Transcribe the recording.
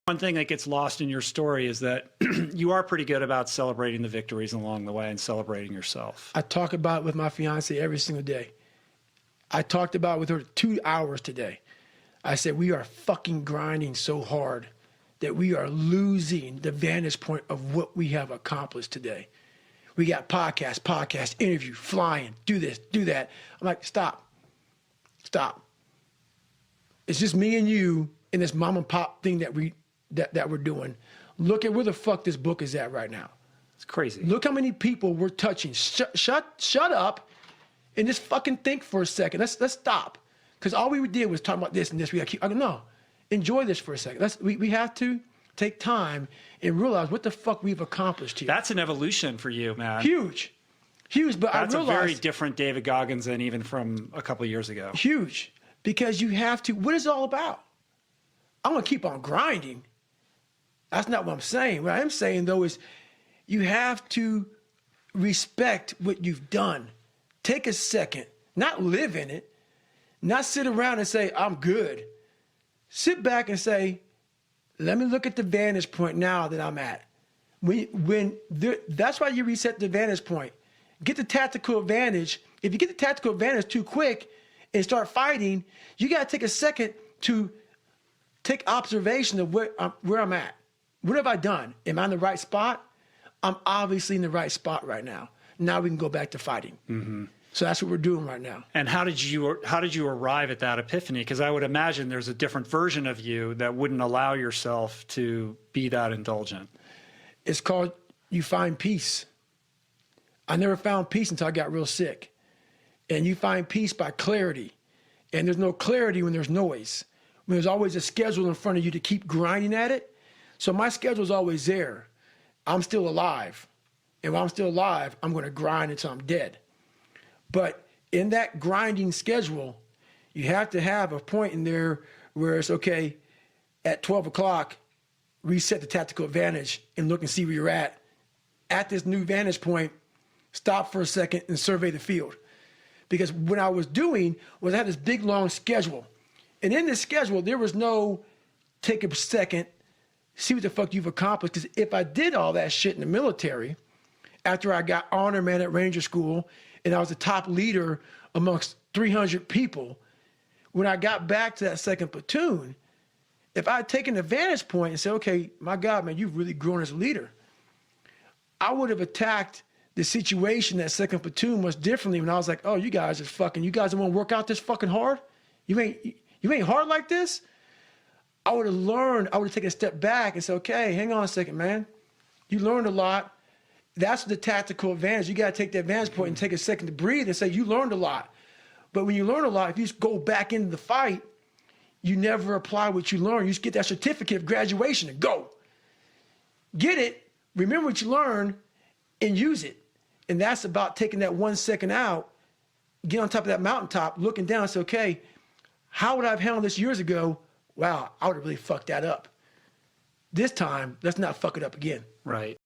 One thing that gets lost in your story is that you are pretty good about celebrating the victories along the way and celebrating yourself. I talk about it with my fiance every single day. I talked about it with her 2 hours today. I said, we are fucking grinding so hard that we are losing the vantage point of what we have accomplished today. We got podcast, interview, flying, do this, do that. I'm like, stop. It's just me and you in this mom and pop thing that we're doing. Look at where the fuck this book is at right now. It's crazy. Look how many people we're touching. Shut up and just fucking think for a second. Let's stop. Because all we did was talk about this and this. We got to keep, no, enjoy this for a second. We have to take time and realize what the fuck we've accomplished here. That's an evolution for you, man. Huge. But that's I realized. That's a very different David Goggins than even from a couple of years ago. Huge. Because you have to, what is it all about? I'm going to keep on grinding. That's not what I'm saying. What I am saying, though, is you have to respect what you've done. Take a second, not live in it, not sit around and say, I'm good. Sit back and say, let me look at the vantage point now that I'm at. That's why you reset the vantage point. Get the tactical advantage. If you get the tactical advantage too quick and start fighting, you got to take a second to take observation of where I'm at. What have I done? Am I in the right spot? I'm obviously in the right spot right now. Now we can go back to fighting. Mm-hmm. So that's what we're doing right now. And how did you arrive at that epiphany? Because I would imagine there's a different version of you that wouldn't allow yourself to be that indulgent. It's called you find peace. I never found peace until I got real sick. And you find peace by clarity. And there's no clarity when there's noise. When there's always a schedule in front of you to keep grinding at it. So my schedule's always there. I'm still alive. And while I'm still alive, I'm going to grind until I'm dead. But in that grinding schedule, you have to have a point in there where it's okay, at 12 o'clock, reset the tactical advantage and look and see where you're at. At this new vantage point, stop for a second and survey the field. Because what I was doing was I had this big, long schedule. And in this schedule, there was no take a second, see what the fuck you've accomplished. Because if I did all that shit in the military, after I got honor man at Ranger School, and I was the top leader amongst 300 people, when I got back to that second platoon, if I had taken a vantage point and said, okay, my God, man, you've really grown as a leader, I would have attacked the situation, that second platoon, much differently when I was like, oh, you guys don't want to work out this fucking hard? You ain't hard like this? I would have taken a step back and said, okay, hang on a second, man. You learned a lot. That's the tactical advantage. You got to take that vantage point and take a second to breathe and say, you learned a lot. But when you learn a lot, if you just go back into the fight, you never apply what you learned. You just get that certificate of graduation and go. Get it, remember what you learned, and use it. And that's about taking that 1 second out, get on top of that mountaintop, looking down and say, okay, how would I have handled this years ago? Wow, I would have really fucked that up. This time, let's not fuck it up again. Right.